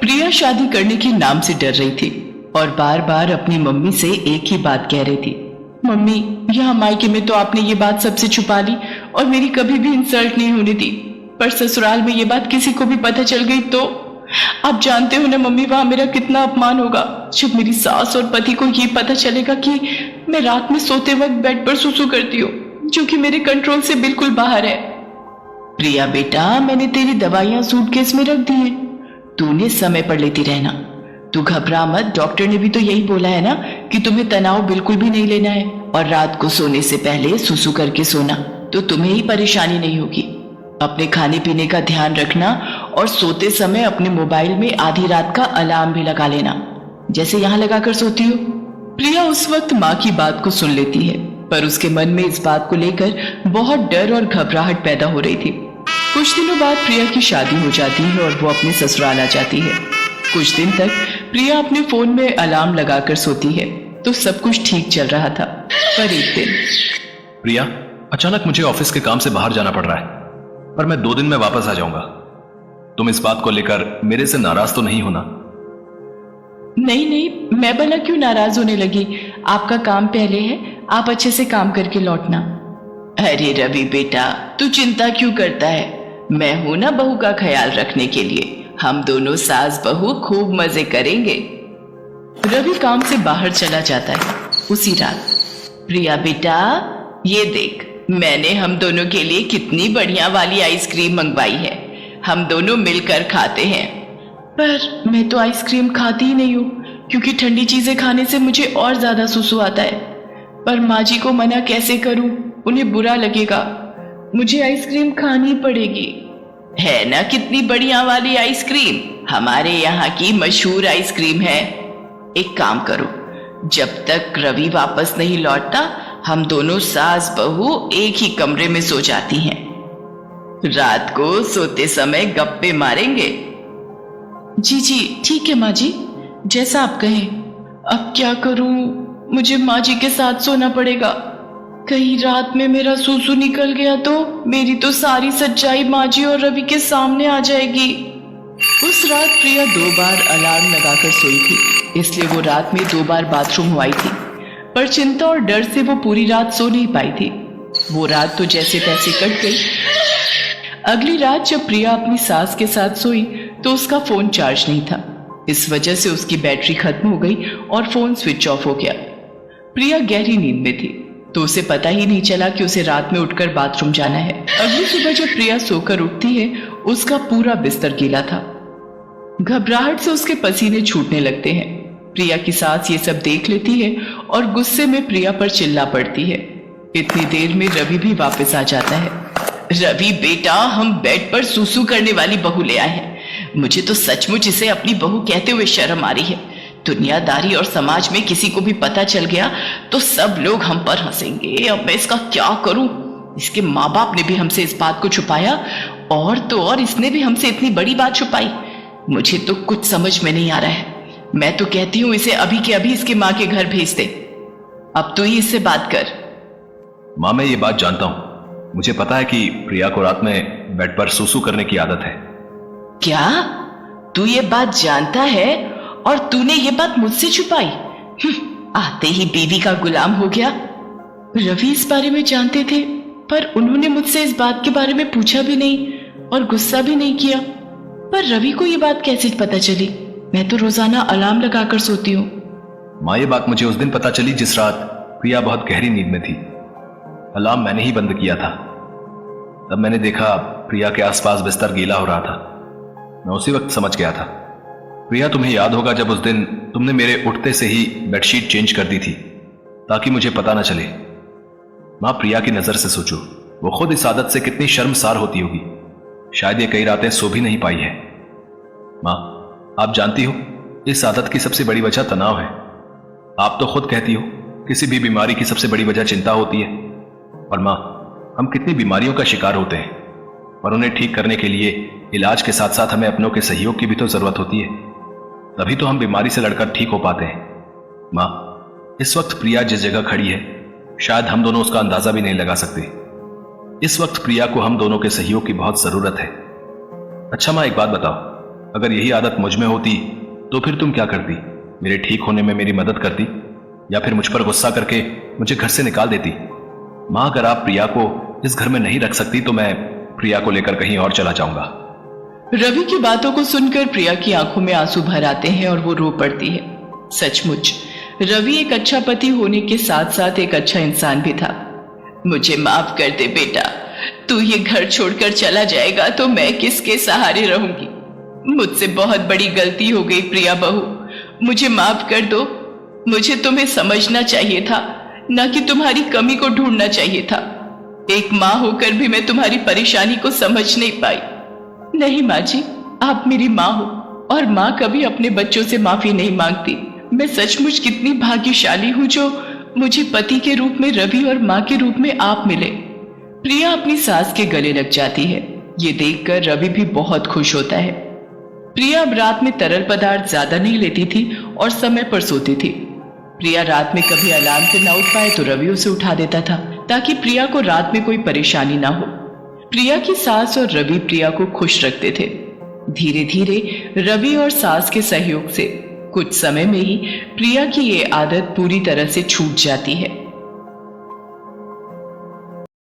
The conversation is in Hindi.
प्रिया शादी करने के नाम से डर रही थी और बार बार अपनी मम्मी से एक ही बात कह रही थी, मम्मी यहाँ मायके में तो आपने ये बात सबसे छुपा ली और मेरी कभी भी इंसल्ट नहीं होने दी, पर ससुराल में ये बात किसी को भी पता चल गई तो आप जानते हो ना मम्मी, वहां मेरा कितना अपमान होगा जब मेरी सास और पति को ये पता चलेगा कि मैं रात में सोते वक्त बेड पर सुसु करती हूँ, जो कि मेरे कंट्रोल से बिल्कुल बाहर है। प्रिया बेटा, मैंने तेरी दवाइयां सूटकेस में रख दी है, तूने समय पर लेती रहना। तू घबरा मत, डॉक्टर ने भी तो यही बोला है ना कि तुम्हें तनाव बिल्कुल भी नहीं लेना है और रात को सोने से पहले सुसु करके सोना, तो तुम्हें ही परेशानी नहीं होगी। अपने खाने पीने का ध्यान रखना और सोते समय अपने मोबाइल में आधी रात का अलार्म भी लगा लेना, जैसे यहाँ लगाकर सोती हो। प्रिया उस वक्त माँ की बात को सुन लेती है, पर उसके मन में इस बात को लेकर बहुत डर और घबराहट पैदा हो रही थी। कुछ दिनों बाद प्रिया की शादी हो जाती है और वो अपने ससुराल आ जाती है। कुछ दिन तक प्रिया अपने फोन में अलार्म लगाकर सोती है तो सब कुछ ठीक चल रहा था, पर एक दिन प्रिया, अचानक मुझे ऑफिस के काम से बाहर जाना पड़ रहा है, पर मैं 2 दिन में वापस आ जाऊंगा। तुम इस बात को लेकर मेरे से नाराज तो नहीं होना? नहीं नहीं, मैं भला क्यों नाराज होने लगी, आपका काम पहले है, आप अच्छे से काम करके लौटना। अरे रवि बेटा, तू चिंता क्यों करता है, मैं हूं ना बहू का ख्याल रखने के लिए, हम दोनों सास बहू खूब मजे करेंगे। रवि काम से बाहर चला जाता है। उसी रात, प्रिया बेटा ये देख, मैंने हम दोनों के लिए कितनी बढ़िया वाली आइसक्रीम मंगवाई है, हम दोनों मिलकर खाते हैं। पर मैं तो आइसक्रीम खाती ही नहीं हूँ, क्योंकि ठंडी चीजें खाने से मुझे और ज्यादा सुसु आता है। पर माँ जी को मना कैसे करूं, उन्हें बुरा लगेगा, मुझे आइसक्रीम खानी पड़ेगी। है ना कितनी बढ़िया वाली आइसक्रीम, हमारे यहाँ की मशहूर आइसक्रीम है। एक काम करो, जब तक रवि वापस नहीं लौटता हम दोनों सास बहू एक ही कमरे में सो जाती हैं, रात को सोते समय गप्पे मारेंगे। जी जी ठीक है माँ जी, जैसा आप कहें। अब क्या करूं, मुझे माँ जी के साथ सोना पड़ेगा, कहीं रात में मेरा सूसू निकल गया तो मेरी तो सारी सच्चाई माँ जी और रवि के सामने आ जाएगी। उस रात प्रिया 2 बार अलार्म लगाकर सोई थी, इसलिए वो रात में 2 बार बाथरूम हो आई थी, पर चिंता और डर से वो पूरी रात सो नहीं पाई थी। वो रात तो जैसे तैसे कट गई। अगली रात जब प्रिया अपनी सास के साथ सोई तो उसका फोन चार्ज नहीं था, इस वजह से उसकी बैटरी खत्म हो गई और फोन स्विच ऑफ हो गया। प्रिया गहरी नींद में थी तो उसे पता ही नहीं चला कि उसे रात में उठकर बाथरूम जाना है। अगली सुबह जब प्रिया सोकर उठती है उसका पूरा बिस्तर गीला था, घबराहट से उसके पसीने छूटने लगते हैं। प्रिया की सास ये सब देख लेती है और गुस्से में प्रिया पर चिल्ला पड़ती है। इतनी देर में रवि भी वापस आ जाता है। रवि बेटा, हम बेड पर सुसु करने वाली बहू ले आए हैं, मुझे तो सचमुच इसे अपनी बहू कहते हुए शर्म आ रही है। दुनियादारी और समाज में किसी को भी पता चल गया तो सब लोग हम पर हंसेंगे। अब मैं इसका क्या करूं, इसके माँ बाप ने भी हमसे इस बात को छुपाया और तो और इसने भी हमसे इतनी बड़ी बात छुपाई, मुझे तो कुछ समझ में नहीं आ रहा है। मैं तो कहती हूँ इसे अभी के अभी इसके माँ के घर भेज दे, अब तू ही इससे बात कर। माँ, मैं ये बात जानता हूँ, मुझे पता है कि प्रिया को रात में बेड पर सुसु करने की आदत है। क्या तू ये बात जानता है और तूने ये बात मुझसे छुपाई? आते ही बीवी का गुलाम हो गया। रवि इस बारे में जानते थे पर उन्होंने मुझसे इस बात के बारे में पूछा भी नहीं और गुस्सा भी नहीं किया। पर रवि को ये बात कैसे पता चली? मैं तो रोजाना अलार्म लगाकर सोती हूँ। माँ, ये बात मुझे उस दिन पता चली जिस रात प्रिया बहुत गहरी नींद में थी। अलार्म मैंने ही बंद किया था। तब मैंने देखा प्रिया के आसपास बिस्तर गीला हो रहा था। मैं उसी वक्त समझ गया था। प्रिया, तुम्हें याद होगा जब उस दिन तुमने मेरे उठते से ही बेडशीट चेंज कर दी थी ताकि मुझे पता ना चले। माँ, प्रिया की नजर से सोचो, वो खुद इस आदत से कितनी शर्मसार होती होगी। शायद ये कई रातें सो भी नहीं पाई है। माँ, आप जानती हो इस आदत की सबसे बड़ी वजह तनाव है। आप तो खुद कहती हो किसी भी बीमारी की सबसे बड़ी वजह चिंता होती है। और माँ, हम कितनी बीमारियों का शिकार होते हैं और उन्हें ठीक करने के लिए इलाज के साथ साथ हमें अपनों के सहयोग की भी तो जरूरत होती है, तभी तो हम बीमारी से लड़कर ठीक हो पाते हैं। माँ, इस वक्त प्रिया जिस जगह खड़ी है शायद हम दोनों उसका अंदाजा भी नहीं लगा सकते। इस वक्त प्रिया को हम दोनों के सहयोग की बहुत जरूरत है। अच्छा माँ, एक बात बताओ, अगर यही आदत मुझ में होती तो फिर तुम क्या करती? मेरे ठीक होने में मेरी मदद करती या फिर मुझ पर गुस्सा करके मुझे घर से निकाल देती? मां, अगर आप प्रिया को इस घर में नहीं रख सकती तो मैं प्रिया को लेकर कहीं और चला जाऊंगा। रवि की बातों को सुनकर प्रिया की आंखों में आंसू भर आते हैं और वो रो पड़ती है। सचमुच रवि एक अच्छा पति होने के साथ साथ एक अच्छा इंसान भी था। मुझे माफ कर दे बेटा, तू ये घर छोड़कर चला जाएगा तो मैं किसके सहारे रहूंगी? मुझसे बहुत बड़ी गलती हो गई प्रिया बहू, मुझे माफ कर दो। मुझे तुम्हें समझना चाहिए था, ना कि तुम्हारी कमी को ढूंढना चाहिए था। एक माँ होकर भी मैं तुम्हारी परेशानी को समझ नहीं पाई। नहीं माँ जी, आप मेरी माँ हो और माँ कभी अपने बच्चों से माफी नहीं मांगती। मैं सचमुच कितनी भाग्यशाली हूँ जो मुझे पति के रूप में रवि और माँ के रूप में आप मिले। प्रिया अपनी सास के गले लग जाती है। ये देखकर रवि भी बहुत खुश होता है। प्रिया अब रात में तरल पदार्थ ज्यादा नहीं लेती थी और समय पर सोती थी। प्रिया रात में कभी अलार्म से ना उठ पाए तो रवि उसे उठा देता था ताकि प्रिया को रात में कोई परेशानी ना हो। प्रिया की सास और रवि प्रिया को खुश रखते थे। धीरे धीरे रवि और सास के सहयोग से कुछ समय में ही प्रिया की ये आदत पूरी तरह से छूट जाती है।